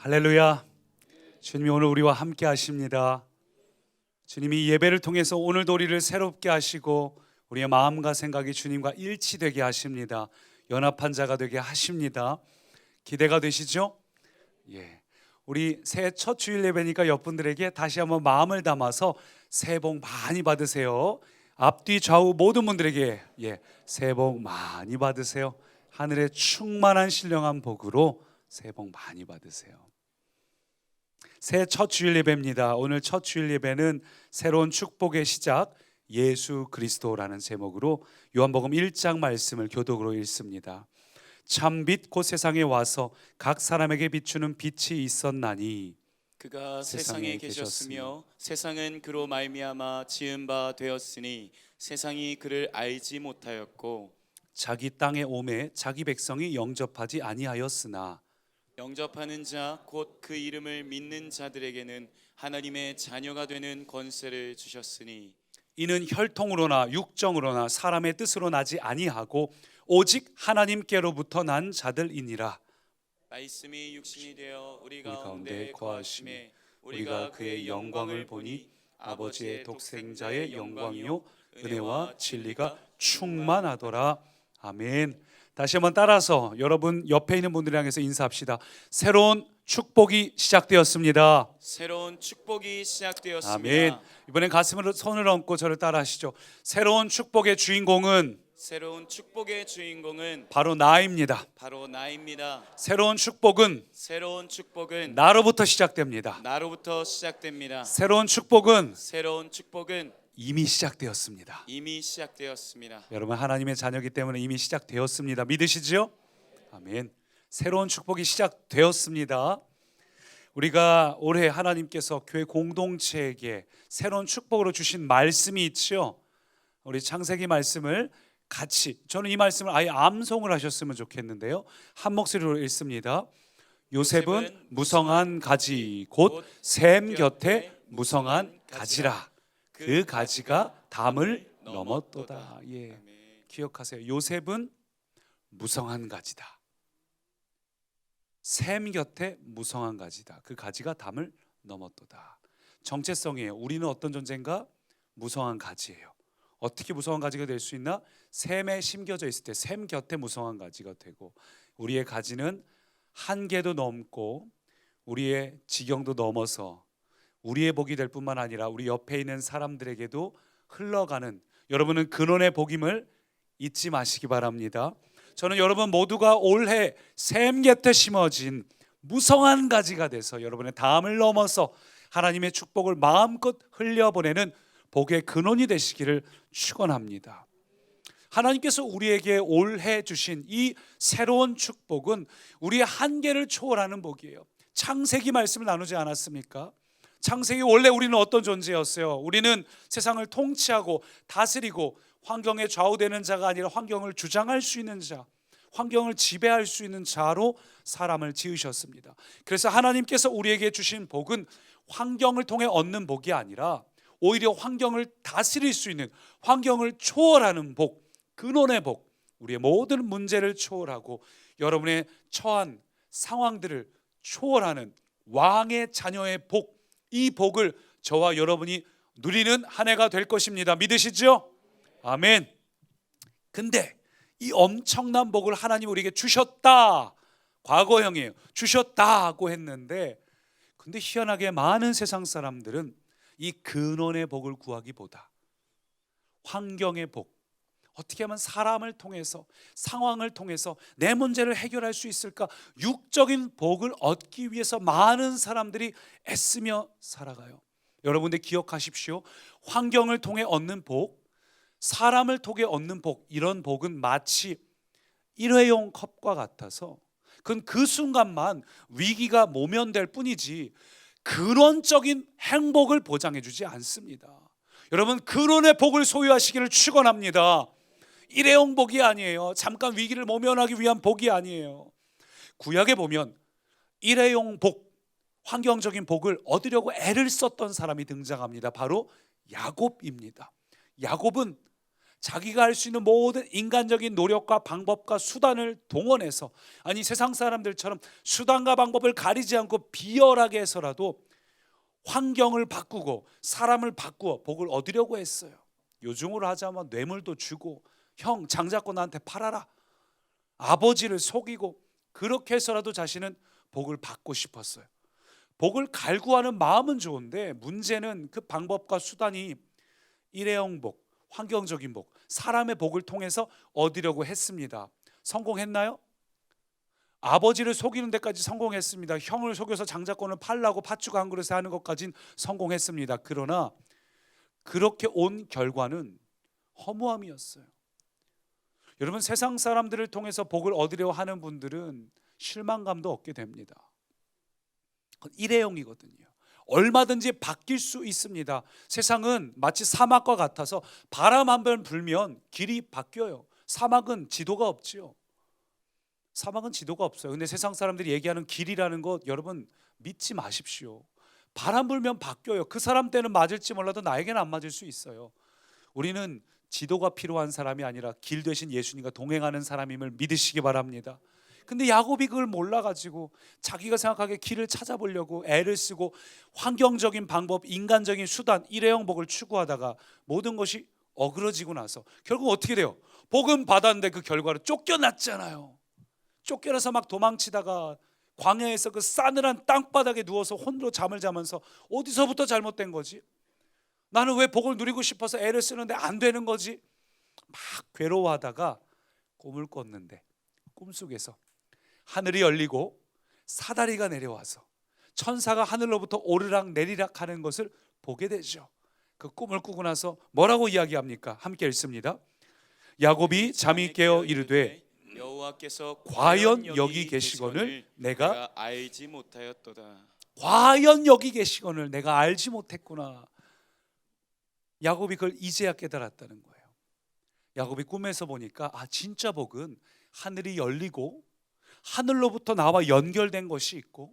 할렐루야. 주님이 오늘 우리와 함께 하십니다. 주님이 예배를 통해서 오늘도 우리를 새롭게 하시고 우리의 마음과 생각이 주님과 일치되게 하십니다. 연합한 자가 되게 하십니다. 기대가 되시죠? 예. 우리 새해 첫 주일 예배니까 옆분들에게 다시 한번 마음을 담아서 새해 복 많이 받으세요. 앞뒤 좌우 모든 분들에게 새해 복 많이 받으세요. 하늘의 충만한 신령한 복으로 새해 복 많이 받으세요. 새해 첫 주일 예배입니다. 오늘 첫 주일 예배는 새로운 축복의 시작, 예수 그리스도라는 제목으로 요한복음 1장 말씀을 교독으로 읽습니다. 참 빛 곧 세상에 와서 각 사람에게 비추는 빛이 있었나니 그가 세상에 계셨으며 세상은 그로 말미암아 지은 바 되었으니 세상이 그를 알지 못하였고 자기 땅에 오매 자기 백성이 영접하지 아니하였으나 영접하는 자 곧 그 이름을 믿는 자들에게는 하나님의 자녀가 되는 권세를 주셨으니 이는 혈통으로나 육정으로나 사람의 뜻으로 나지 아니하고 오직 하나님께로부터 난 자들이니라. 말씀이 육신이 되어 우리 가운데 가운데 거하심에 거하심에 우리가 그의 영광을 보니 아버지의 독생자의 영광이요 은혜와 진리가 충만하더라. 아멘. 다시 한번 따라서 여러분 옆에 있는 분들 향해서 인사합시다. 새로운 축복이 시작되었습니다. 새로운 축복이 시작되었습니다. 아멘. 이번엔 가슴으로 손을 얹고 저를 따라하시죠. 새로운 축복의 주인공은 새로운 축복의 주인공은 바로 나입니다. 바로 나입니다. 새로운 축복은 새로운 축복은 나로부터 시작됩니다. 나로부터 시작됩니다. 새로운 축복은 새로운 축복은 이미 시작되었습니다. 이미 시작되었습니다. 여러분 하나님의 자녀이기 때문에 이미 시작되었습니다. 믿으시죠? 아멘. 새로운 축복이 시작되었습니다. 우리가 올해 하나님께서 교회 공동체에게 새로운 축복으로 주신 말씀이 있죠. 우리 창세기 말씀을 같이, 저는 이 말씀을 아예 암송을 하셨으면 좋겠는데요. 한 목소리로 읽습니다. 요셉은 무성한 가지 곧 샘 곁에 무성한 가지라. 그 가지가 담을 넘었도다. 예, 기억하세요. 요셉은 무성한 가지다. 샘 곁에 무성한 가지다. 그 가지가 담을 넘었도다. 정체성이에요. 우리는 어떤 존재인가? 무성한 가지예요. 어떻게 무성한 가지가 될 수 있나? 샘에 심겨져 있을 때 샘 곁에 무성한 가지가 되고, 우리의 가지는 한계도 넘고 우리의 지경도 넘어서 우리의 복이 될 뿐만 아니라 우리 옆에 있는 사람들에게도 흘러가는, 여러분은 근원의 복임을 잊지 마시기 바랍니다. 저는 여러분 모두가 올해 샘 곁에 심어진 무성한 가지가 돼서 여러분의 담을 넘어서 하나님의 축복을 마음껏 흘려보내는 복의 근원이 되시기를 축원합니다. 하나님께서 우리에게 올해 주신 이 새로운 축복은 우리의 한계를 초월하는 복이에요. 창세기 말씀을 나누지 않았습니까? 창세기 원래 우리는 어떤 존재였어요? 우리는 세상을 통치하고 다스리고 환경에 좌우되는 자가 아니라 환경을 주장할 수 있는 자, 환경을 지배할 수 있는 자로 사람을 지으셨습니다. 그래서 하나님께서 우리에게 주신 복은 환경을 통해 얻는 복이 아니라 오히려 환경을 다스릴 수 있는, 환경을 초월하는 복, 근원의 복, 우리의 모든 문제를 초월하고 여러분의 처한 상황들을 초월하는 왕의 자녀의 복, 이 복을 저와 여러분이 누리는 한 해가 될 것입니다. 믿으시죠? 아멘. 근데 이 엄청난 복을 하나님 우리에게 주셨다, 과거형이에요. 주셨다고 했는데, 근데 희한하게 많은 세상 사람들은 이 근원의 복을 구하기보다 환경의 복, 어떻게 하면 사람을 통해서, 상황을 통해서 내 문제를 해결할 수 있을까, 육적인 복을 얻기 위해서 많은 사람들이 애쓰며 살아가요. 여러분들 기억하십시오. 환경을 통해 얻는 복, 사람을 통해 얻는 복, 이런 복은 마치 일회용 컵과 같아서 그건 그 순간만 위기가 모면될 뿐이지 근원적인 행복을 보장해 주지 않습니다. 여러분, 근원의 복을 소유하시기를 축원합니다. 일회용 복이 아니에요. 잠깐 위기를 모면하기 위한 복이 아니에요. 구약에 보면 일회용 복, 환경적인 복을 얻으려고 애를 썼던 사람이 등장합니다. 바로 야곱입니다. 야곱은 자기가 할 수 있는 모든 인간적인 노력과 방법과 수단을 동원해서, 아니 세상 사람들처럼 수단과 방법을 가리지 않고 비열하게 해서라도 환경을 바꾸고 사람을 바꾸어 복을 얻으려고 했어요. 요즘으로 하자면 뇌물도 주고, 형 장자권 나한테 팔아라, 아버지를 속이고, 그렇게 해서라도 자신은 복을 받고 싶었어요. 복을 갈구하는 마음은 좋은데 문제는 그 방법과 수단이 일회용 복, 환경적인 복, 사람의 복을 통해서 얻으려고 했습니다. 성공했나요? 아버지를 속이는 데까지 성공했습니다. 형을 속여서 장자권을 팔라고 팥죽 한 그릇에 하는 것까지는 성공했습니다. 그러나 그렇게 온 결과는 허무함이었어요. 여러분, 세상 사람들을 통해서 복을 얻으려 하는 분들은 실망감도 얻게 됩니다. 일회용이거든요. 얼마든지 바뀔 수 있습니다. 세상은 마치 사막과 같아서 바람 한 번 불면 길이 바뀌어요. 사막은 지도가 없지요. 사막은 지도가 없어요. 근데 세상 사람들이 얘기하는 길이라는 것 여러분 믿지 마십시오. 바람 불면 바뀌어요. 그 사람 때는 맞을지 몰라도 나에게는 안 맞을 수 있어요. 우리는 지도가 필요한 사람이 아니라 길 대신 예수님과 동행하는 사람임을 믿으시기 바랍니다. 근데 야곱이 그걸 몰라가지고 자기가 생각하기에 길을 찾아보려고 애를 쓰고 환경적인 방법, 인간적인 수단, 일회용 복을 추구하다가 모든 것이 어그러지고 나서 결국 어떻게 돼요? 복은 받았는데 그 결과로 쫓겨났잖아요. 쫓겨나서 막 도망치다가 광야에서 그 싸늘한 땅바닥에 누워서 홀로 잠을 자면서 어디서부터 잘못된 거지? 나는 왜 복을 누리고 싶어서 애를 쓰는데 안 되는 거지? 막 괴로워하다가 꿈을 꿨는데 꿈속에서 하늘이 열리고 사다리가 내려와서 천사가 하늘로부터 오르락 내리락 하는 것을 보게 되죠. 그 꿈을 꾸고 나서 뭐라고 이야기합니까? 함께 읽습니다. 야곱이 잠이 깨어 이르되 여호와께서 과연 여기 계시거늘 내가 알지 못하였도다. 과연 여기 계시거늘 내가 알지 못했구나. 야곱이 그걸 이제야 깨달았다는 거예요. 야곱이 꿈에서 보니까 진짜 복은 하늘이 열리고 하늘로부터 나와 연결된 것이 있고,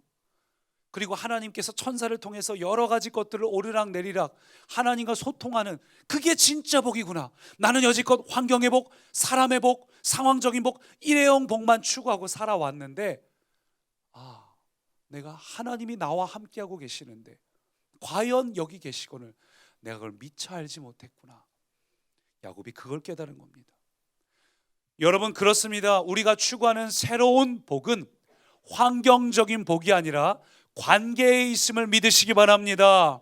그리고 하나님께서 천사를 통해서 여러 가지 것들을 오르락 내리락 하나님과 소통하는 그게 진짜 복이구나. 나는 여지껏 환경의 복, 사람의 복, 상황적인 복, 일회용 복만 추구하고 살아왔는데 내가 하나님이 나와 함께하고 계시는데 과연 여기 계시거늘 내가 그걸 미처 알지 못했구나. 야곱이 그걸 깨달은 겁니다. 여러분, 그렇습니다. 우리가 추구하는 새로운 복은 환경적인 복이 아니라 관계에 있음을 믿으시기 바랍니다.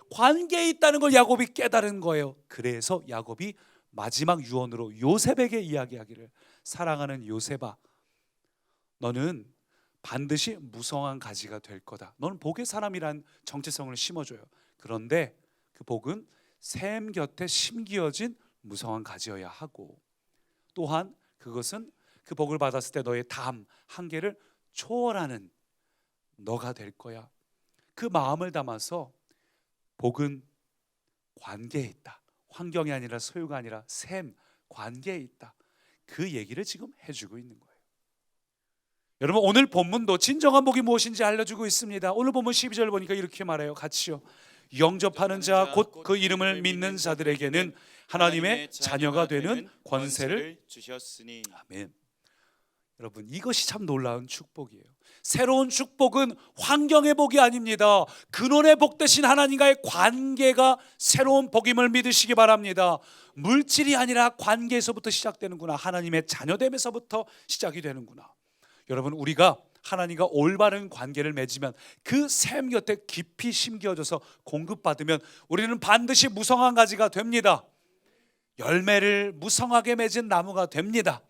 관계에 있다는 걸 야곱이 깨달은 거예요. 그래서 야곱이 마지막 유언으로 요셉에게 이야기하기를, 사랑하는 요셉아, 너는 반드시 무성한 가지가 될 거다. 너는 복의 사람이란 정체성을 심어줘요. 그런데 그 복은 샘 곁에 심기어진 무성한 가지여야 하고, 또한 그것은 그 복을 받았을 때 너의 담, 한계를 초월하는 너가 될 거야. 그 마음을 담아서 복은 관계에 있다. 환경이 아니라 소유가 아니라 샘, 관계에 있다. 그 얘기를 지금 해주고 있는 거예요. 여러분, 오늘 본문도 진정한 복이 무엇인지 알려주고 있습니다. 오늘 본문 12절 보니까 이렇게 말해요. 같이요. 영접하는 자 곧 그 이름을 믿는 자들에게는 하나님의 자녀가 되는 권세를 주셨으니. 아멘. 여러분, 이것이 참 놀라운 축복이에요. 새로운 축복은 환경의 복이 아닙니다. 근원의 복 대신 하나님과의 관계가 새로운 복임을 믿으시기 바랍니다. 물질이 아니라 관계에서부터 시작되는구나. 하나님의 자녀됨에서부터 시작이 되는구나. 여러분, 우리가 하나님과 올바른 관계를 맺으면 그 샘 곁에 깊이 심겨져서 공급받으면 우리는 반드시 무성한 가지가 됩니다. 열매를 무성하게 맺은 나무가 됩니다.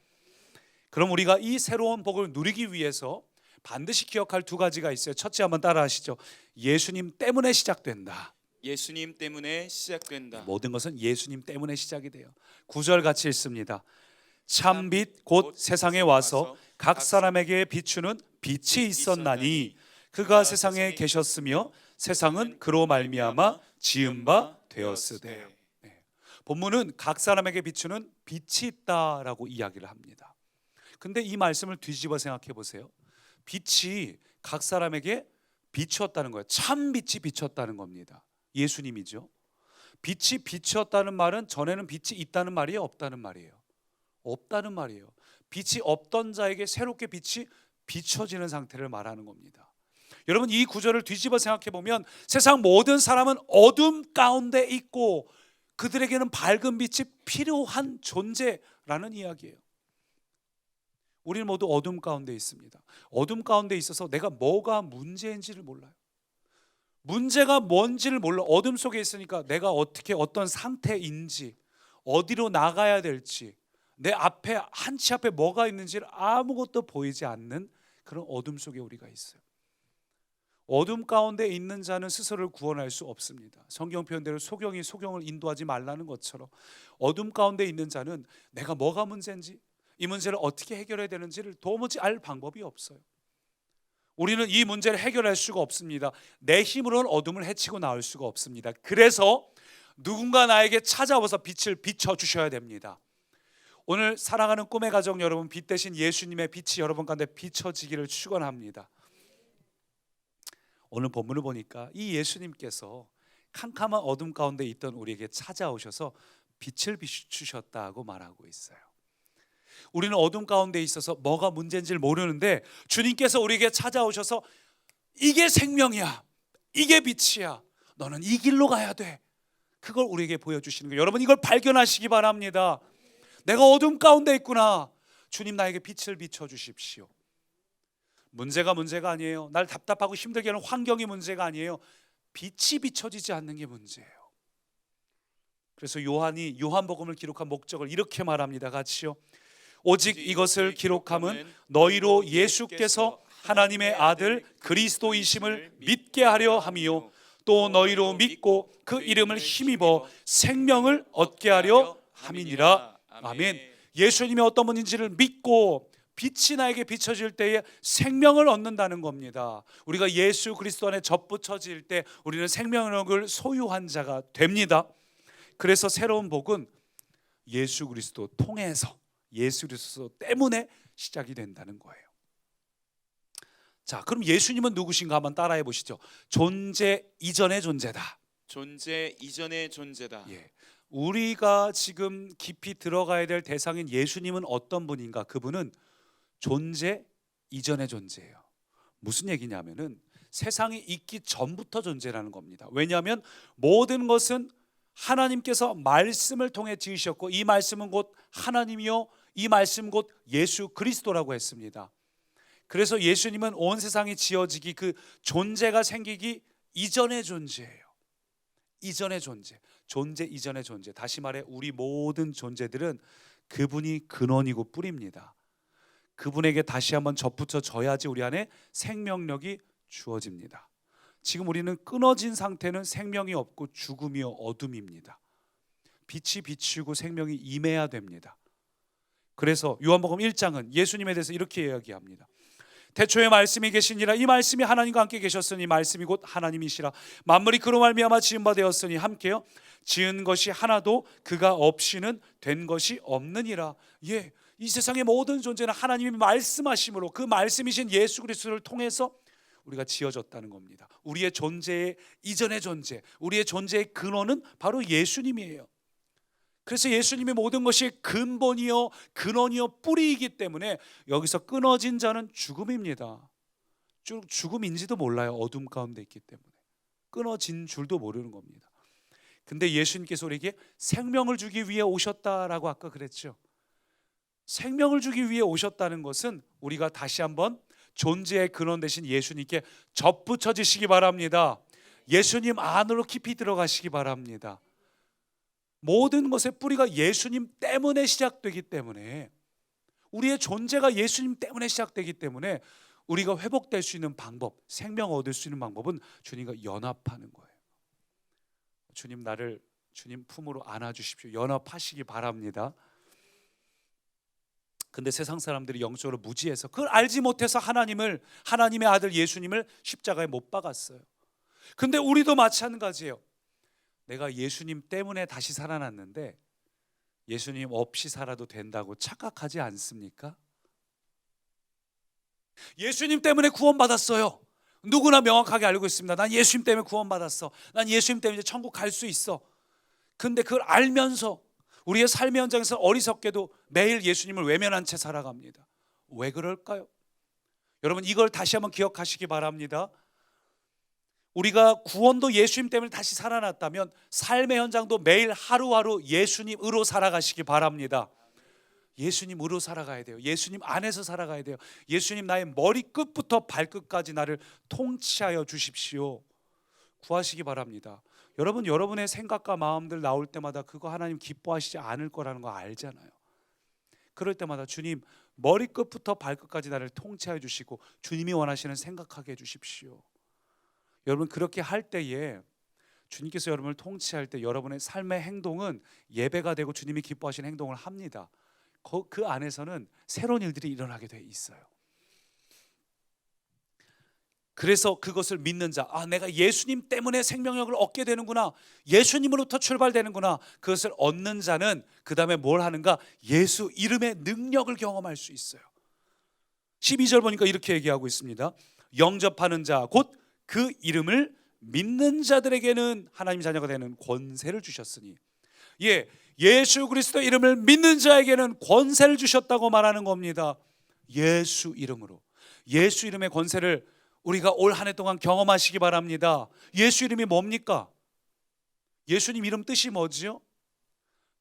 그럼 우리가 이 새로운 복을 누리기 위해서 반드시 기억할 두 가지가 있어요. 첫째, 한번 따라 하시죠. 예수님 때문에 시작된다. 예수님 때문에 시작된다. 모든 것은 예수님 때문에 시작이 돼요. 9절 같이 읽습니다. 참빛 곧 세상에 와서 각 사람에게 비추는 빛이 있었나니 그가 세상에 계셨으며 세상은 그로 말미암아 지은 바 되었으되. 본문은 각 사람에게 비추는 빛이 있다라고 이야기를 합니다. 근데 이 말씀을 뒤집어 생각해 보세요. 빛이 각 사람에게 비추었다는 거예요. 참 빛이 비췄다는 겁니다. 예수님이죠. 빛이 비추었다는 말은 전에는 빛이 있다는 말이에요, 없다는 말이에요? 없다는 말이에요. 빛이 없던 자에게 새롭게 빛이 비춰지는 상태를 말하는 겁니다. 여러분, 이 구절을 뒤집어 생각해 보면 세상 모든 사람은 어둠 가운데 있고 그들에게는 밝은 빛이 필요한 존재라는 이야기예요. 우리는 모두 어둠 가운데 있습니다. 어둠 가운데 있어서 내가 뭐가 문제인지를 몰라요. 문제가 뭔지를 몰라. 어둠 속에 있으니까 내가 어떻게 어떤 상태인지, 어디로 나가야 될지, 내 앞에 한 치 앞에 뭐가 있는지를 아무것도 보이지 않는 그런 어둠 속에 우리가 있어요. 어둠 가운데 있는 자는 스스로를 구원할 수 없습니다. 성경 표현대로 소경이 소경을 인도하지 말라는 것처럼 어둠 가운데 있는 자는 내가 뭐가 문제인지, 이 문제를 어떻게 해결해야 되는지를 도무지 알 방법이 없어요. 우리는 이 문제를 해결할 수가 없습니다. 내 힘으로는 어둠을 헤치고 나올 수가 없습니다. 그래서 누군가 나에게 찾아와서 빛을 비춰주셔야 됩니다. 오늘 사랑하는 꿈의 가정 여러분, 빛 대신 예수님의 빛이 여러분 가운데 비춰지기를 축원합니다. 오늘 본문을 보니까 이 예수님께서 캄캄한 어둠 가운데 있던 우리에게 찾아오셔서 빛을 비추셨다고 말하고 있어요. 우리는 어둠 가운데 있어서 뭐가 문제인지를 모르는데 주님께서 우리에게 찾아오셔서 이게 생명이야, 이게 빛이야, 너는 이 길로 가야 돼, 그걸 우리에게 보여주시는 거예요. 여러분, 이걸 발견하시기 바랍니다. 내가 어둠 가운데 있구나, 주님 나에게 빛을 비춰주십시오. 문제가 아니에요. 날 답답하고 힘들게 하는 환경이 문제가 아니에요. 빛이 비춰지지 않는 게 문제예요. 그래서 요한이 요한복음을 기록한 목적을 이렇게 말합니다. 같이요. 오직 이것을 기록함은 너희로 예수께서 하나님의 아들 그리스도이심을 믿게 하려 함이요, 또 너희로 믿고 그 이름을 힘입어 생명을 얻게 하려 함이니라. 아멘. 예수님이 어떤 분인지를 믿고 빛이 나에게 비춰질 때에 생명을 얻는다는 겁니다. 우리가 예수 그리스도 안에 접붙여질 때 우리는 생명력을 소유한 자가 됩니다. 그래서 새로운 복은 예수 그리스도 통해서, 예수 그리스도 때문에 시작이 된다는 거예요. 자, 그럼 예수님은 누구신가 한번 따라해 보시죠. 존재 이전의 존재다. 존재 이전의 존재다. 예. 우리가 지금 깊이 들어가야 될 대상인 예수님은 어떤 분인가? 그분은 존재 이전의 존재예요. 무슨 얘기냐면은 세상이 있기 전부터 존재라는 겁니다. 왜냐하면 모든 것은 하나님께서 말씀을 통해 지으셨고 이 말씀은 곧 하나님이요, 이 말씀 곧 예수 그리스도라고 했습니다. 그래서 예수님은 온 세상이 지어지기, 그 존재가 생기기 이전의 존재예요. 이전의 존재, 존재 이전의 존재. 다시 말해 우리 모든 존재들은 그분이 근원이고 뿌리입니다. 그분에게 다시 한번 접붙여져야지 우리 안에 생명력이 주어집니다. 지금 우리는 끊어진 상태는 생명이 없고 죽음이요 어둠입니다. 빛이 비추고 생명이 임해야 됩니다. 그래서 요한복음 1장은 예수님에 대해서 이렇게 이야기합니다. 태초에 말씀이 계시니라, 이 말씀이 하나님과 함께 계셨으니 말씀이 곧 하나님이시라. 만물이 그로 말미암아 지은 바 되었으니 함께요 지은 것이 하나도 그가 없이는 된 것이 없느니라. 예, 이 세상의 모든 존재는 하나님이 말씀하심으로 그 말씀이신 예수 그리스도를 통해서 우리가 지어졌다는 겁니다. 우리의 존재의 이전의 존재, 우리의 존재의 근원은 바로 예수님이에요. 그래서 예수님의 모든 것이 근본이요 근원이요 뿌리이기 때문에 여기서 끊어진 자는 죽음입니다. 죽음인지도 몰라요. 어둠 가운데 있기 때문에 끊어진 줄도 모르는 겁니다. 근데 예수님께서 우리에게 생명을 주기 위해 오셨다라고 아까 그랬죠. 생명을 주기 위해 오셨다는 것은 우리가 다시 한번 존재의 근원 되신 예수님께 접붙여지시기 바랍니다. 예수님 안으로 깊이 들어가시기 바랍니다. 모든 것의 뿌리가 예수님 때문에 시작되기 때문에, 우리의 존재가 예수님 때문에 시작되기 때문에 우리가 회복될 수 있는 방법, 생명 얻을 수 있는 방법은 주님과 연합하는 거예요. 주님, 나를 주님 품으로 안아주십시오. 연합하시기 바랍니다. 근데 세상 사람들이 영적으로 무지해서 그걸 알지 못해서 하나님의 아들 예수님을 십자가에 못 박았어요. 근데 우리도 마찬가지예요. 내가 예수님 때문에 다시 살아났는데 예수님 없이 살아도 된다고 착각하지 않습니까? 예수님 때문에 구원받았어요. 누구나 명확하게 알고 있습니다. 난 예수님 때문에 구원받았어. 난 예수님 때문에 이제 천국 갈 수 있어. 근데 그걸 알면서 우리의 삶의 현장에서 어리석게도 매일 예수님을 외면한 채 살아갑니다. 왜 그럴까요? 여러분, 이걸 다시 한번 기억하시기 바랍니다. 우리가 구원도 예수님 때문에 다시 살아났다면 삶의 현장도 매일 하루하루 예수님으로 살아가시기 바랍니다. 예수님으로 살아가야 돼요. 예수님 안에서 살아가야 돼요. 예수님, 나의 머리끝부터 발끝까지 나를 통치하여 주십시오. 구하시기 바랍니다. 여러분, 여러분의 생각과 마음들 나올 때마다 그거 하나님 기뻐하시지 않을 거라는 거 알잖아요. 그럴 때마다 주님, 머리끝부터 발끝까지 나를 통치하여 주시고 주님이 원하시는 생각하게 해 주십시오. 여러분, 그렇게 할 때에 주님께서 여러분을 통치할 때 여러분의 삶의 행동은 예배가 되고 주님이 기뻐하시는 행동을 합니다. 그 안에서는 새로운 일들이 일어나게 돼 있어요. 그래서 그것을 믿는 자, 내가 예수님 때문에 생명력을 얻게 되는구나, 예수님으로부터 출발되는구나, 그것을 얻는 자는 그 다음에 뭘 하는가? 예수 이름의 능력을 경험할 수 있어요. 12절 보니까 이렇게 얘기하고 있습니다. 영접하는 자, 곧 그 이름을 믿는 자들에게는 하나님 자녀가 되는 권세를 주셨으니, 예수 그리스도 이름을 믿는 자에게는 권세를 주셨다고 말하는 겁니다. 예수 이름으로, 예수 이름의 권세를 우리가 올 한 해 동안 경험하시기 바랍니다. 예수 이름이 뭡니까? 예수님 이름 뜻이 뭐지요?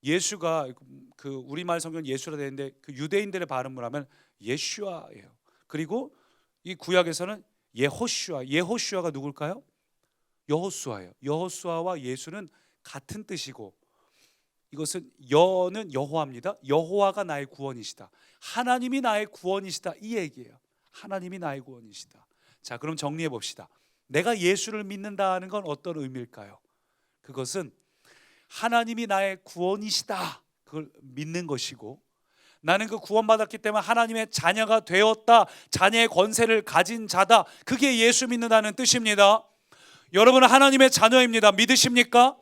예수가 그 우리말 성경 예수라 되는데 그 유대인들의 발음을 하면 예슈아예요. 그리고 이 구약에서는 예호슈아가 누굴까요? 여호수아예요. 여호수아와 예수는 같은 뜻이고, 이것은 여는 여호와입니다. 여호와가 나의 구원이시다. 하나님이 나의 구원이시다, 이 얘기예요. 하나님이 나의 구원이시다. 자, 그럼 정리해 봅시다. 내가 예수를 믿는다는 건 어떤 의미일까요? 그것은 하나님이 나의 구원이시다, 그걸 믿는 것이고, 나는 그 구원받았기 때문에 하나님의 자녀가 되었다, 자녀의 권세를 가진 자다, 그게 예수 믿는다는 뜻입니다. 여러분은 하나님의 자녀입니다. 믿으십니까?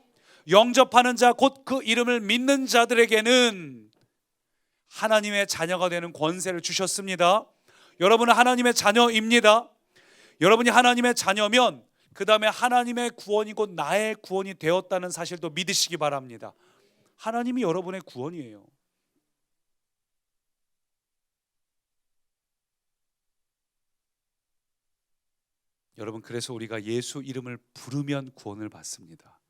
영접하는 자, 곧 그 이름을 믿는 자들에게는 하나님의 자녀가 되는 권세를 주셨습니다. 여러분은 하나님의 자녀입니다. 여러분이 하나님의 자녀면 그 다음에 하나님의 구원이 곧 나의 구원이 되었다는 사실도 믿으시기 바랍니다. 하나님이 여러분의 구원이에요. 여러분, 그래서 우리가 예수 이름을 부르면 구원을 받습니다.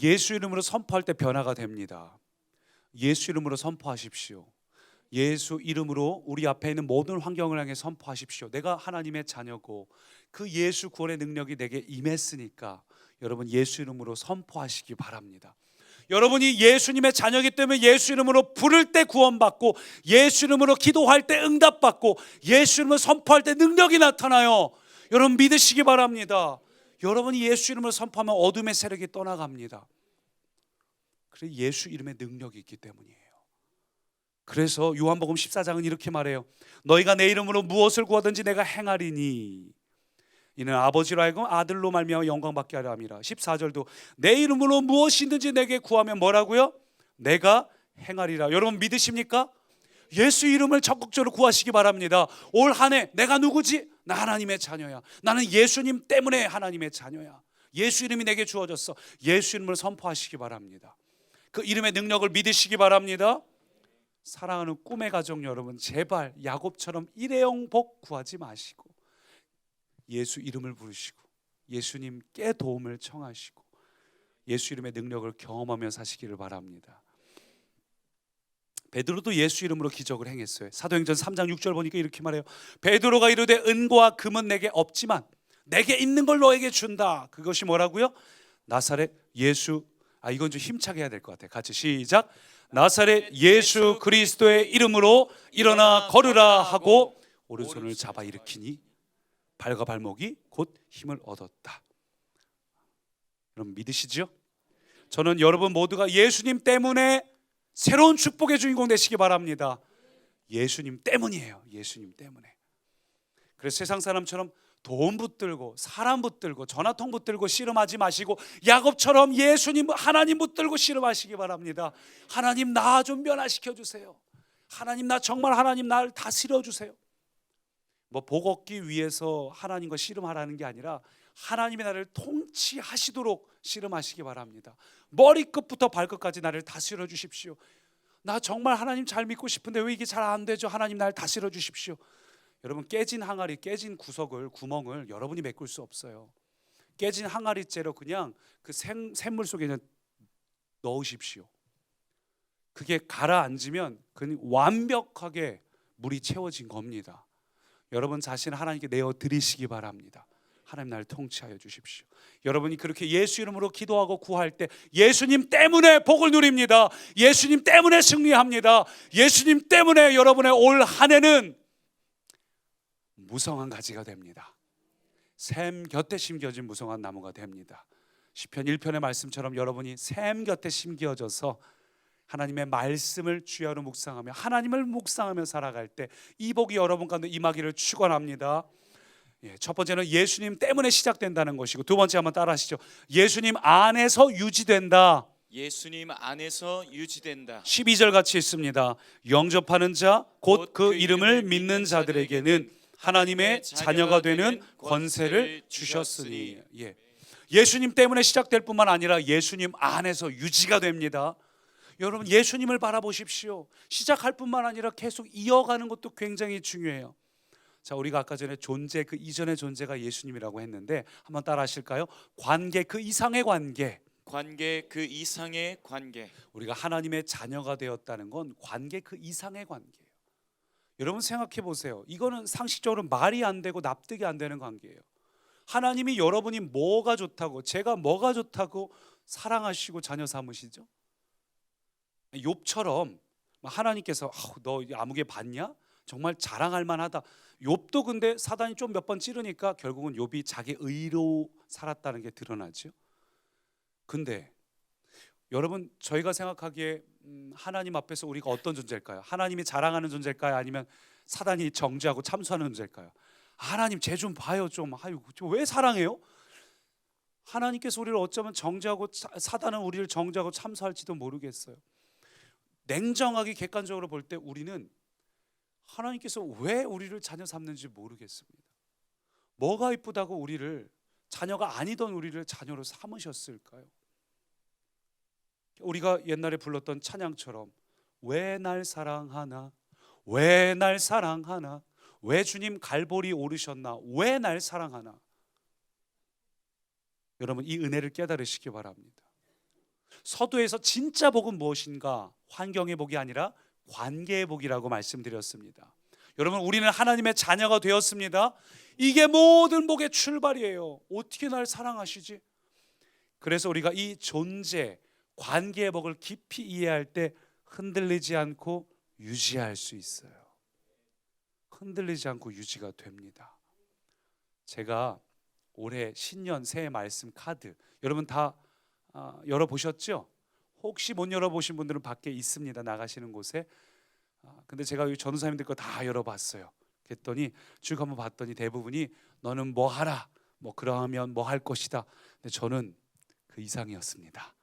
예수 이름으로 선포할 때 변화가 됩니다. 예수 이름으로 선포하십시오. 예수 이름으로 우리 앞에 있는 모든 환경을 향해 선포하십시오. 내가 하나님의 자녀고 그 예수 구원의 능력이 내게 임했으니까 여러분 예수 이름으로 선포하시기 바랍니다. 여러분이 예수님의 자녀이기 때문에 예수 이름으로 부를 때 구원받고, 예수 이름으로 기도할 때 응답받고, 예수 이름으로 선포할 때 능력이 나타나요. 여러분 믿으시기 바랍니다. 여러분이 예수 이름을 선포하면 어둠의 세력이 떠나갑니다. 그래서 예수 이름의 능력이 있기 때문이에요. 그래서 요한복음 14장은 이렇게 말해요. 너희가 내 이름으로 무엇을 구하든지 내가 행하리니 이는 아버지로 하여금 아들로 말미암아 영광 받게 하려 함이라. 14절도 내 이름으로 무엇이든지 내게 구하면 뭐라고요? 내가 행하리라. 여러분 믿으십니까? 예수 이름을 적극적으로 구하시기 바랍니다. 올 한 해 내가 누구지? 나 하나님의 자녀야. 나는 예수님 때문에 하나님의 자녀야. 예수 이름이 내게 주어졌어. 예수 이름을 선포하시기 바랍니다. 그 이름의 능력을 믿으시기 바랍니다. 사랑하는 꿈의 가족 여러분, 제발 야곱처럼 일회용 복 구하지 마시고 예수 이름을 부르시고 예수님께 도움을 청하시고 예수 이름의 능력을 경험하며 사시기를 바랍니다. 베드로도 예수 이름으로 기적을 행했어요. 사도행전 3장 6절 보니까 이렇게 말해요. 베드로가 이르되 은과 금은 내게 없지만 내게 있는 걸 너에게 준다. 그것이 뭐라고요? 나사렛 예수, 이건 좀 힘차게 해야 될 것 같아요. 같이 시작. 나사렛 예수 그리스도의 이름으로 일어나 걸으라 하고 오른손을 잡아 일으키니 발과 발목이 곧 힘을 얻었다. 여러분 믿으시죠? 저는 여러분 모두가 예수님 때문에 새로운 축복의 주인공 되시기 바랍니다. 예수님 때문이에요. 예수님 때문에. 그래서 세상 사람처럼 돈 붙들고 사람 붙들고 전화통 붙들고 씨름하지 마시고 야곱처럼 예수님 하나님 붙들고 씨름하시기 바랍니다. 하나님 나 좀 변화시켜 주세요. 하나님 나 정말 하나님 나를 다스려 주세요. 복 얻기 위해서 하나님과 씨름하라는 게 아니라 하나님이 나를 통치하시도록 씨름하시기 바랍니다. 머리끝부터 발끝까지 나를 다스려 주십시오. 나 정말 하나님 잘 믿고 싶은데 왜 이게 잘 안 되죠? 하나님 나를 다스려 주십시오. 여러분, 깨진 항아리, 깨진 구멍을 여러분이 메꿀 수 없어요. 깨진 항아리째로 그냥 그 샘물 속에 그냥 넣으십시오. 그게 가라앉으면 그는 완벽하게 물이 채워진 겁니다. 여러분 자신 하나님께 내어 드리시기 바랍니다. 하나님 나를 통치하여 주십시오. 여러분이 그렇게 예수 이름으로 기도하고 구할 때 예수님 때문에 복을 누립니다. 예수님 때문에 승리합니다. 예수님 때문에 여러분의 올 한 해는 무성한 가지가 됩니다. 샘 곁에 심겨진 무성한 나무가 됩니다. 시편 1편의 말씀처럼 여러분이 샘 곁에 심겨져서 하나님의 말씀을 주야로 묵상하며 하나님을 묵상하며 살아갈 때 이 복이 여러분 가운데 임하기를 축원합니다. 첫 번째는 예수님 때문에 시작된다는 것이고, 두 번째 한번 따라하시죠. 예수님 안에서 유지된다. 예수님 안에서 유지된다. 12절 같이 있습니다. 영접하는 자 곧 그 이름을 믿는 자들에게는 하나님의 자녀가 되는 권세를 주셨으니. 예수님 때문에 시작될 뿐만 아니라 예수님 안에서 유지가 됩니다. 여러분 예수님을 바라보십시오. 시작할 뿐만 아니라 계속 이어가는 것도 굉장히 중요해요. 자, 우리가 아까 전에 존재 그 이전의 존재가 예수님이라고 했는데 한번 따라 하실까요? 관계 그 이상의 관계. 관계 그 이상의 관계. 우리가 하나님의 자녀가 되었다는 건 관계 그 이상의 관계예요. 여러분 생각해 보세요. 이거는 상식적으로 말이 안 되고 납득이 안 되는 관계예요. 하나님이 여러분이 뭐가 좋다고, 제가 뭐가 좋다고 사랑하시고 자녀 삼으시죠? 욥처럼 하나님께서 너 아무개 봤냐? 정말 자랑할 만하다. 욥도 근데 사단이 좀 몇 번 찌르니까 결국은 욥이 자기 의로 살았다는 게 드러나죠. 근데 여러분 저희가 생각하기에 하나님 앞에서 우리가 어떤 존재일까요? 하나님이 자랑하는 존재일까요? 아니면 사단이 정죄하고 참수하는 존재일까요? 하나님 쟤 좀 봐요 좀. 아유 왜 사랑해요? 하나님께서 우리를 어쩌면 정죄하고 사단은 우리를 정죄하고 참수할지도 모르겠어요. 냉정하게 객관적으로 볼 때 우리는 하나님께서 왜 우리를 자녀 삼는지 모르겠습니다. 뭐가 이쁘다고 우리를, 자녀가 아니던 우리를 자녀로 삼으셨을까요? 우리가 옛날에 불렀던 찬양처럼 왜 날 사랑하나, 왜 날 사랑하나, 왜 주님 갈보리 오르셨나, 왜 날 사랑하나. 여러분 이 은혜를 깨달으시기 바랍니다. 서두에서 진짜 복은 무엇인가? 환경의 복이 아니라 관계의 복이라고 말씀드렸습니다. 여러분 우리는 하나님의 자녀가 되었습니다. 이게 모든 복의 출발이에요. 어떻게 날 사랑하시지? 그래서 우리가 이 존재, 관계의 복을 깊이 이해할 때 흔들리지 않고 유지할 수 있어요. 흔들리지 않고 유지가 됩니다. 제가 올해 신년 새해 말씀 카드 여러분 다 열어보셨죠? 혹시 못 열어보신 분들은 밖에 있습니다. 나가시는 곳에. 근데 제가 이 전도사님들 거 다 열어봤어요. 그랬더니 쭉 한번 봤더니 대부분이 너는 뭐 하라, 뭐 그러면 뭐 할 것이다. 근데 저는 그 이상이었습니다.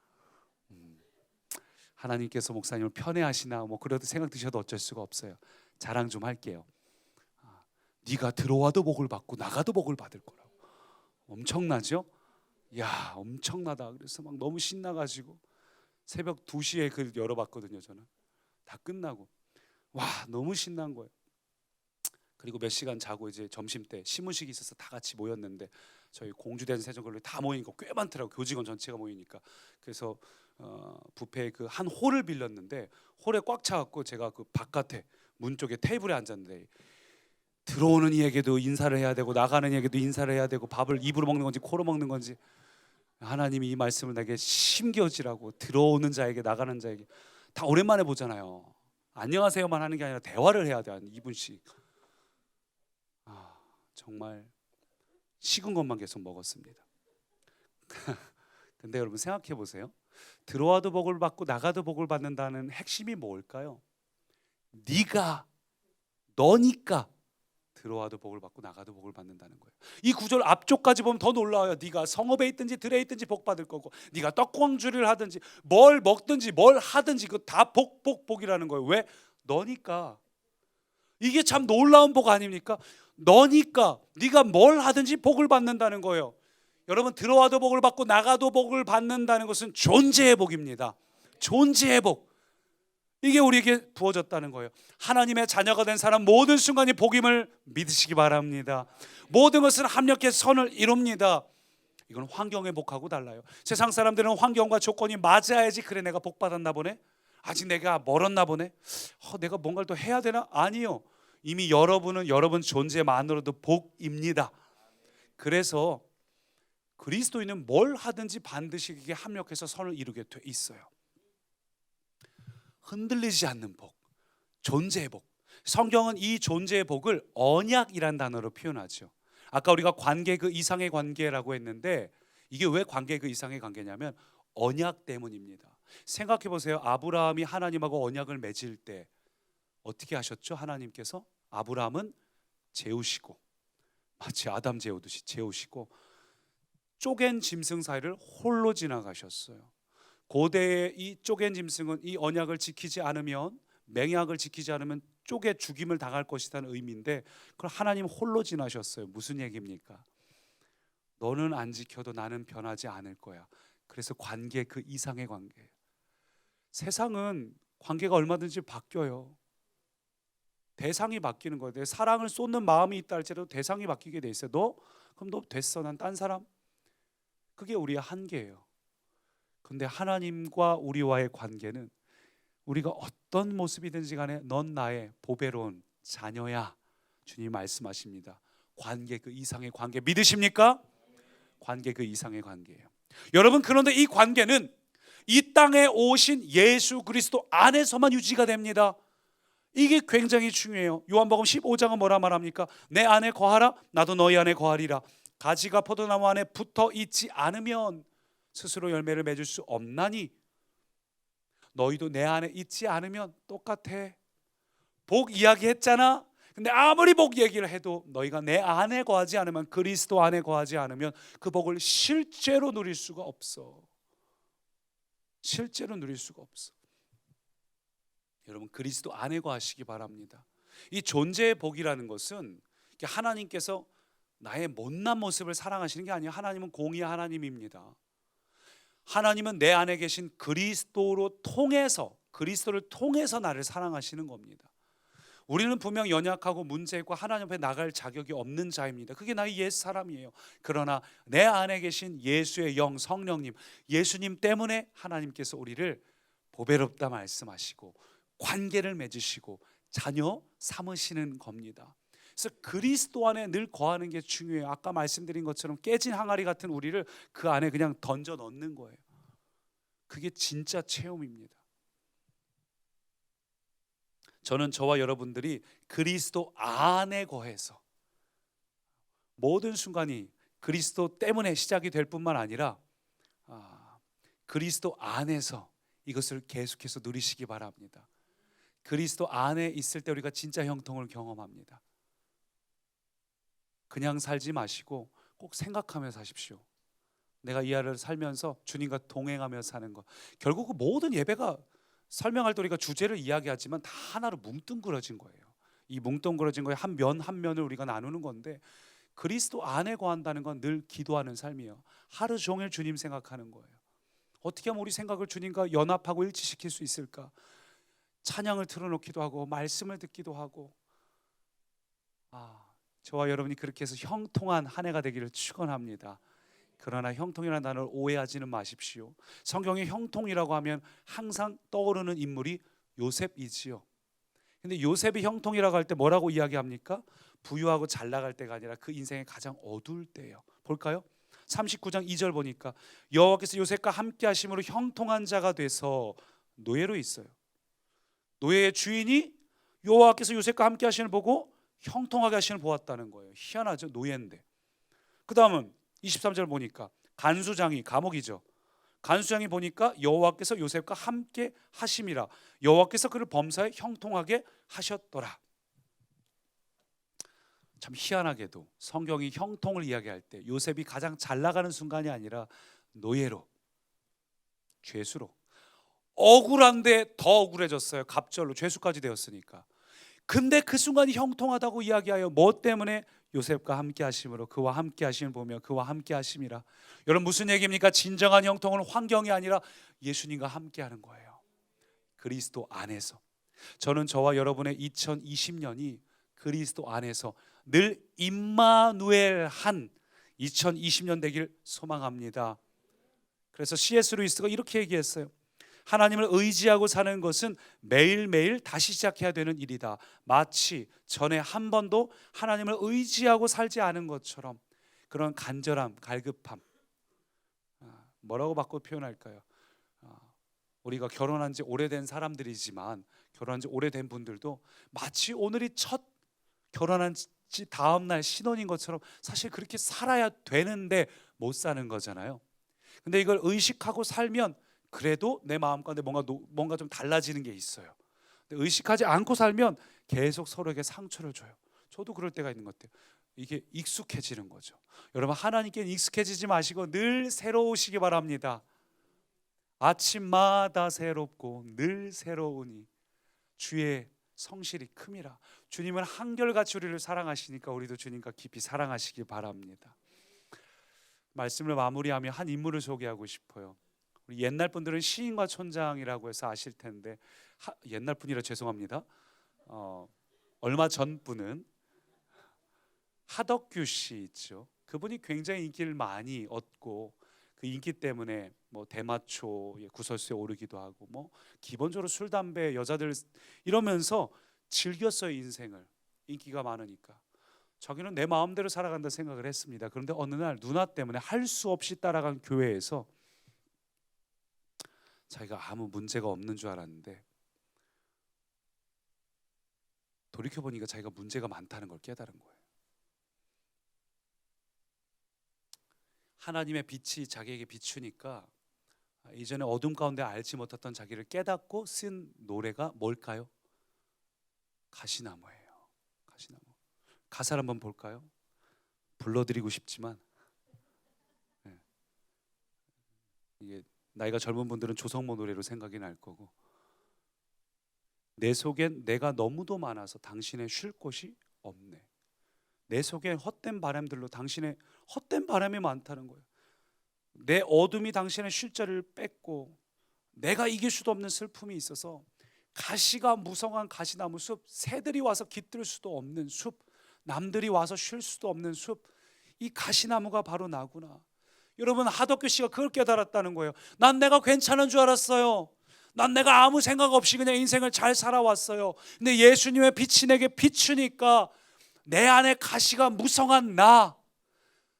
하나님께서 목사님을 편애하시나 뭐 그래도 생각 드셔도 어쩔 수가 없어요. 자랑 좀 할게요. 네가 들어와도 복을 받고 나가도 복을 받을 거라고. 엄청나죠? 야, 엄청나다. 그래서 막 너무 신나가지고 새벽 2시에 글 열어봤거든요. 저는 다 끝나고 와 너무 신난 거예요. 그리고 몇 시간 자고 이제 점심때 시무식이 있어서 다 같이 모였는데 저희 공주된 세종걸로 다 모이니까 꽤 많더라고. 교직원 전체가 모이니까. 그래서 뷔페 그 한 홀을 빌렸는데 홀에 꽉 차갖고 제가 그 바깥에 문 쪽에 테이블에 앉았는데 들어오는 이에게도 인사를 해야 되고 나가는 이에게도 인사를 해야 되고 밥을 입으로 먹는 건지 코로 먹는 건지 하나님이 이 말씀을 내게 심겨지라고. 들어오는 자에게 나가는 자에게 다 오랜만에 보잖아요. 안녕하세요만 하는 게 아니라 대화를 해야 돼. 한 2분씩. 정말 식은 것만 계속 먹었습니다. 근데 여러분 생각해 보세요. 들어와도 복을 받고 나가도 복을 받는다는 핵심이 뭘까요? 너니까 들어와도 복을 받고 나가도 복을 받는다는 거예요. 이 구절 앞쪽까지 보면 더 놀라워요. 네가 성읍에 있든지 들에 있든지 복 받을 거고, 네가 떡광주리를 하든지 뭘 먹든지 뭘 하든지 그 다 복이라는 거예요. 왜? 너니까. 이게 참 놀라운 복 아닙니까? 너니까 네가 뭘 하든지 복을 받는다는 거예요. 여러분, 들어와도 복을 받고 나가도 복을 받는다는 것은 존재의 복입니다. 존재의 복. 이게 우리에게 부어졌다는 거예요. 하나님의 자녀가 된 사람 모든 순간이 복임을 믿으시기 바랍니다. 모든 것은 합력해 선을 이룹니다. 이건 환경의 복하고 달라요. 세상 사람들은 환경과 조건이 맞아야지, 그래 내가 복 받았나 보네, 아직 내가 멀었나 보네, 내가 뭔가를 더 해야 되나? 아니요, 이미 여러분은 여러분 존재만으로도 복입니다. 그래서 그리스도인은 뭘 하든지 반드시 이게 합력해서 선을 이루게 돼 있어요. 흔들리지 않는 복, 존재의 복. 성경은 이 존재의 복을 언약이란 단어로 표현하죠. 아까 우리가 관계 그 이상의 관계라고 했는데, 이게 왜 관계 그 이상의 관계냐면 언약 때문입니다. 생각해 보세요. 아브라함이 하나님하고 언약을 맺을 때 어떻게 하셨죠? 하나님께서 아브라함은 재우시고, 마치 아담 재우듯이 재우시고, 쪼갠 짐승 사이를 홀로 지나가셨어요. 고대의 이 쪼갠 짐승은 이 언약을 지키지 않으면, 맹약을 지키지 않으면 쪼개 죽임을 당할 것이라는 의미인데, 그걸 하나님 홀로 지나셨어요. 무슨 얘기입니까? 너는 안 지켜도 나는 변하지 않을 거야. 그래서 관계 그 이상의 관계예요. 세상은 관계가 얼마든지 바뀌어요. 대상이 바뀌는 거예요. 사랑을 쏟는 마음이 있다 할지라도 대상이 바뀌게 돼 있어요. 그럼 너 됐어, 난 딴 사람. 그게 우리의 한계예요. 근데 하나님과 우리와의 관계는 우리가 어떤 모습이든지 간에 넌 나의 보배로운 자녀야, 주님 말씀하십니다. 관계 그 이상의 관계 믿으십니까? 관계 그 이상의 관계예요. 여러분, 그런데 이 관계는 이 땅에 오신 예수 그리스도 안에서만 유지가 됩니다. 이게 굉장히 중요해요. 요한복음 15장은 뭐라 말합니까? 내 안에 거하라, 나도 너희 안에 거하리라. 가지가 포도나무 안에 붙어 있지 않으면 스스로 열매를 맺을 수 없나니 너희도 내 안에 있지 않으면 똑같아. 복 이야기했잖아. 근데 아무리 복 얘기를 해도 너희가 내 안에 거하지 않으면, 그리스도 안에 거하지 않으면 그 복을 실제로 누릴 수가 없어. 실제로 누릴 수가 없어. 여러분, 그리스도 안에 거하시기 바랍니다. 이 존재의 복이라는 것은 하나님께서 나의 못난 모습을 사랑하시는 게 아니에요. 하나님은 공의의 하나님입니다. 하나님은 내 안에 계신 그리스도를 통해서 나를 사랑하시는 겁니다. 우리는 분명 연약하고 문제 있고 하나님 앞에 나갈 자격이 없는 자입니다. 그게 나의 옛 사람이에요. 그러나 내 안에 계신 예수의 영, 성령님, 예수님 때문에 하나님께서 우리를 보배롭다 말씀하시고 관계를 맺으시고 자녀 삼으시는 겁니다. 그래서 그리스도 안에 늘 거하는 게 중요해요. 아까 말씀드린 것처럼 깨진 항아리 같은 우리를 그 안에 그냥 던져 넣는 거예요. 그게 진짜 체험입니다. 저는 저와 여러분들이 그리스도 안에 거해서 모든 순간이 그리스도 때문에 시작이 될 뿐만 아니라 그리스도 안에서 이것을 계속해서 누리시기 바랍니다. 그리스도 안에 있을 때 우리가 진짜 형통을 경험합니다. 그냥 살지 마시고 꼭 생각하며 사십시오. 내가 이 하루를 살면서 주님과 동행하며 사는 것. 결국 그 모든 예배가 설명할 때 우리가 주제를 이야기하지만 다 하나로 뭉뚱그려진 거예요. 이 뭉뚱그려진 거에 한 면 한 면을 우리가 나누는 건데, 그리스도 안에 거한다는 건 늘 기도하는 삶이에요. 하루 종일 주님 생각하는 거예요. 어떻게 하면 우리 생각을 주님과 연합하고 일치시킬 수 있을까? 찬양을 틀어놓기도 하고 말씀을 듣기도 하고, 저와 여러분이 그렇게 해서 형통한 한 해가 되기를 축원합니다. 그러나 형통이라는 단어를 오해하지는 마십시오. 성경에 형통이라고 하면 항상 떠오르는 인물이 요셉이지요. 근데 요셉이 형통이라고 할 때 뭐라고 이야기합니까? 부유하고 잘 나갈 때가 아니라 그 인생의 가장 어두울 때예요. 볼까요? 39장 2절 보니까 여호와께서 요셉과 함께 하심으로 형통한 자가 돼서 노예로 있어요. 노예의 주인이 여호와께서 요셉과 함께 하시는 보고 형통하게 하시는 보았다는 거예요. 희한하죠. 노예인데. 그 다음은 23절 보니까 간수장이, 감옥이죠. 간수장이 보니까 여호와께서 요셉과 함께 하심이라 여호와께서 그를 범사에 형통하게 하셨더라. 참 희한하게도 성경이 형통을 이야기할 때 요셉이 가장 잘 나가는 순간이 아니라 노예로, 죄수로, 억울한데 더 억울해졌어요. 갑절로 죄수까지 되었으니까. 근데 그 순간이 형통하다고 이야기하여 뭐 때문에? 요셉과 함께 하심으로. 그와 함께 하심을 보며 그와 함께 하심이라. 여러분 무슨 얘기입니까? 진정한 형통은 환경이 아니라 예수님과 함께 하는 거예요. 그리스도 안에서. 저는 저와 여러분의 2020년이 그리스도 안에서 늘 임마누엘한 2020년 되길 소망합니다. 그래서 C.S. 루이스가 이렇게 얘기했어요. 하나님을 의지하고 사는 것은 매일매일 다시 시작해야 되는 일이다. 마치 전에 한 번도 하나님을 의지하고 살지 않은 것처럼. 그런 간절함, 갈급함, 뭐라고 바꿔 표현할까요? 우리가 결혼한 지 오래된 사람들이지만, 결혼한 지 오래된 분들도 마치 오늘이 첫 결혼한 지 다음 날 신혼인 것처럼 사실 그렇게 살아야 되는데 못 사는 거잖아요. 근데 이걸 의식하고 살면 그래도 내 마음 가운데 뭔가 좀 달라지는 게 있어요. 근데 의식하지 않고 살면 계속 서로에게 상처를 줘요. 저도 그럴 때가 있는 것 같아요. 이게 익숙해지는 거죠. 여러분 하나님께 익숙해지지 마시고 늘 새로우시기 바랍니다. 아침마다 새롭고 늘 새로우니 주의 성실이 큼이라. 주님은 한결같이 우리를 사랑하시니까 우리도 주님과 깊이 사랑하시기 바랍니다. 말씀을 마무리하며 한 인물을 소개하고 싶어요. 우리 옛날 분들은 시인과 촌장이라고 해서 아실 텐데, 옛날 분이라 죄송합니다. 얼마 전 분은 하덕규 씨 있죠. 그분이 굉장히 인기를 많이 얻고 그 인기 때문에 뭐 대마초 구설수에 오르기도 하고 뭐 기본적으로 술 담배 여자들 이러면서 즐겼어요. 인생을. 인기가 많으니까 자기는 내 마음대로 살아간다 생각을 했습니다. 그런데 어느 날 누나 때문에 할 수 없이 따라간 교회에서 자기가 아무 문제가 없는 줄 알았는데 돌이켜보니까 자기가 문제가 많다는 걸 깨달은 거예요. 하나님의 빛이 자기에게 비추니까 이전에 어둠 가운데 알지 못했던 자기를 깨닫고 쓴 노래가 뭘까요? 가시나무예요. 가시나무. 가사를 한번 볼까요? 불러드리고 싶지만 이게 나이가 젊은 분들은 조성모 노래로 생각이 날 거고, 내 속엔 내가 너무도 많아서 당신의 쉴 곳이 없네. 내 속엔 헛된 바람들로 당신의 헛된 바람이 많다는 거예요. 내 어둠이 당신의 쉴 자리를 뺏고 내가 이길 수도 없는 슬픔이 있어서 가시가 무성한 가시나무 숲, 새들이 와서 깃들 수도 없는 숲, 남들이 와서 쉴 수도 없는 숲, 이 가시나무가 바로 나구나. 여러분 하덕규 씨가 그걸 깨달았다는 거예요. 난 내가 괜찮은 줄 알았어요. 난 내가 아무 생각 없이 그냥 인생을 잘 살아왔어요. 근데 예수님의 빛이 내게 비추니까 내 안에 가시가 무성한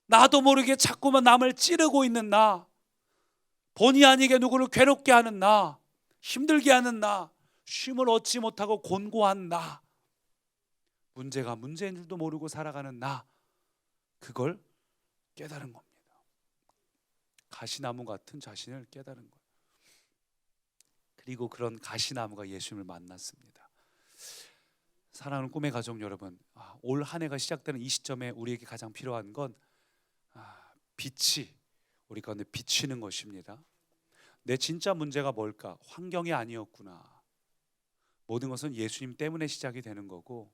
나도 모르게 자꾸만 남을 찌르고 있는 본의 아니게 누구를 괴롭게 하는 힘들게 하는 쉼을 얻지 못하고 곤고한 문제가 문제인 줄도 모르고 살아가는 그걸 깨달은 겁니다. 가시나무 같은 자신을 깨달은 거예요. 그리고 그런 가시나무가 예수님을 만났습니다. 사랑하는 꿈의 가족 여러분, 올 한 해가 시작되는 이 시점에 우리에게 가장 필요한 건 빛이 우리 가운데 비치는 것입니다. 내 진짜 문제가 뭘까? 환경이 아니었구나. 모든 것은 예수님 때문에 시작이 되는 거고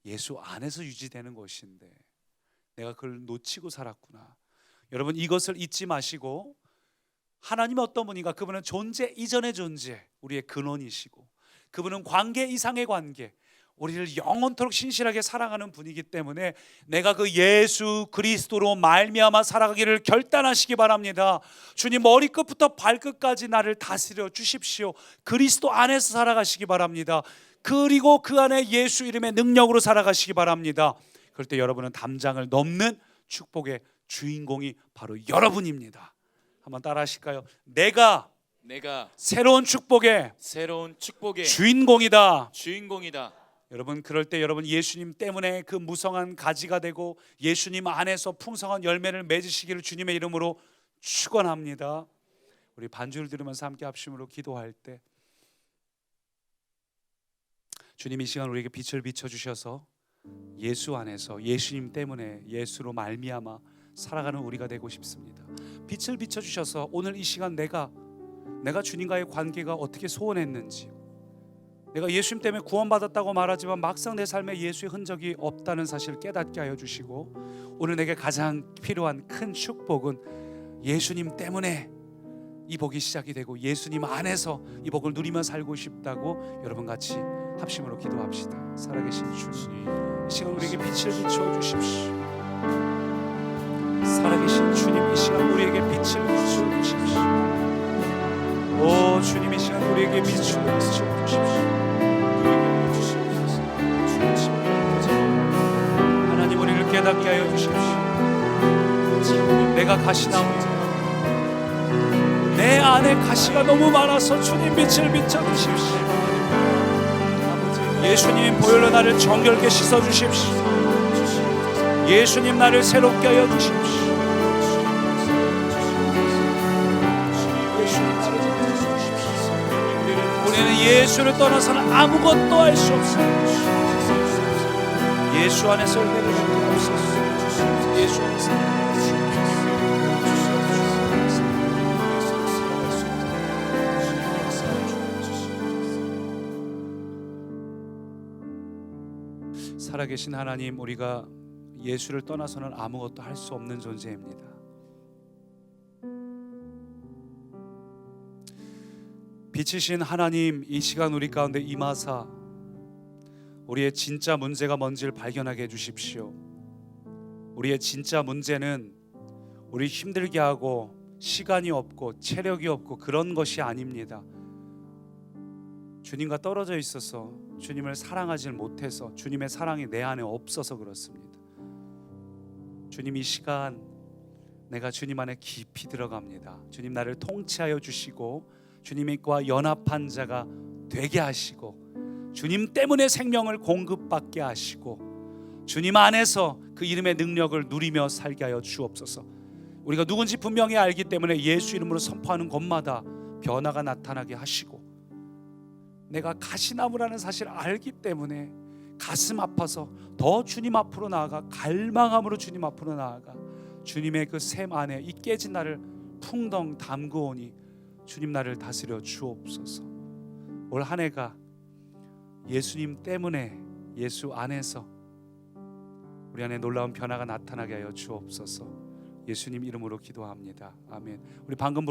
예수 안에서 유지되는 것인데 내가 그걸 놓치고 살았구나. 여러분 이것을 잊지 마시고, 하나님은 어떤 분인가? 그분은 존재 이전의 존재, 우리의 근원이시고 그분은 관계 이상의 관계, 우리를 영원토록 신실하게 사랑하는 분이기 때문에 내가 그 예수 그리스도로 말미암아 살아가기를 결단하시기 바랍니다. 주님 머리끝부터 발끝까지 나를 다스려 주십시오. 그리스도 안에서 살아가시기 바랍니다. 그리고 그 안에 예수 이름의 능력으로 살아가시기 바랍니다. 그럴 때 여러분은 담장을 넘는 축복의 주인공이 바로 여러분입니다. 한번 따라 하실까요? 내가 새로운 축복의 주인공이다. 여러분 그럴 때 여러분 예수님 때문에 그 무성한 가지가 되고 예수님 안에서 풍성한 열매를 맺으시기를 주님의 이름으로 축원합니다. 우리 반주를 들으면서 함께 합심으로 기도할 때 주님 이 시간 우리에게 빛을 비춰주셔서 예수 안에서 예수님 때문에 예수로 말미암아 살아가는 우리가 되고 싶습니다. 빛을 비춰주셔서 오늘 이 시간 내가 주님과의 관계가 어떻게 소원했는지, 내가 예수님 때문에 구원받았다고 말하지만 막상 내 삶에 예수의 흔적이 없다는 사실을 깨닫게 하여 주시고, 오늘 내게 가장 필요한 큰 축복은 예수님 때문에 이 복이 시작이 되고 예수님 안에서 이 복을 누리며 살고 싶다고 여러분 같이 합심으로 기도합시다. 살아계신 주님, 이 시간 우리에게 빛을 비추어 주십시오. 살아계신 주님, 이 시간 우리에게 빛을 비추어 주십시오. 오 주님, 이 시간 우리에게 빛을 비추어 주십시오. 하나님, 우리를 깨닫게 하여 주십시오. 내가 가시나무, 내 안에 가시가 너무 많아서 주님 빛을 비춰주십시오. 예수님 보혈로 나를 정결케 씻어주십시오. 예수님 나를 새롭게 하여 주십시오. 우리는 예수를 떠나서는 아무것도 할 수 없습니다. 예수 안에서 은혜를 받게 하옵소서. 예수 안에서 살아계신 하나님, 우리가 예수를 떠나서는 아무것도 할 수 없는 존재입니다. 빛이신 하나님, 이 시간 우리 가운데 임하사 우리의 진짜 문제가 뭔지를 발견하게 해주십시오. 우리의 진짜 문제는 우리 힘들게 하고 시간이 없고 체력이 없고 그런 것이 아닙니다. 주님과 떨어져 있어서 주님을 사랑하지 못해서, 주님의 사랑이 내 안에 없어서 그렇습니다. 주님, 이 시간 내가 주님 안에 깊이 들어갑니다. 주님 나를 통치하여 주시고 주님과 연합한 자가 되게 하시고 주님 때문에 생명을 공급받게 하시고 주님 안에서 그 이름의 능력을 누리며 살게 하여 주옵소서. 우리가 누군지 분명히 알기 때문에 예수 이름으로 선포하는 곳마다 변화가 나타나게 하시고, 내가 가시나무라는 사실을 알기 때문에 가슴 아파서 더 주님 앞으로 나아가 갈망함으로 주님 앞으로 나아가 주님의 그 샘 안에 이 깨진 나를 풍덩 담그오니 주님 나를 다스려 주옵소서. 올 한 해가 예수님 때문에, 예수 안에서 우리 안에 놀라운 변화가 나타나게 하여 주옵소서. 예수님 이름으로 기도합니다. 아멘. 우리 방금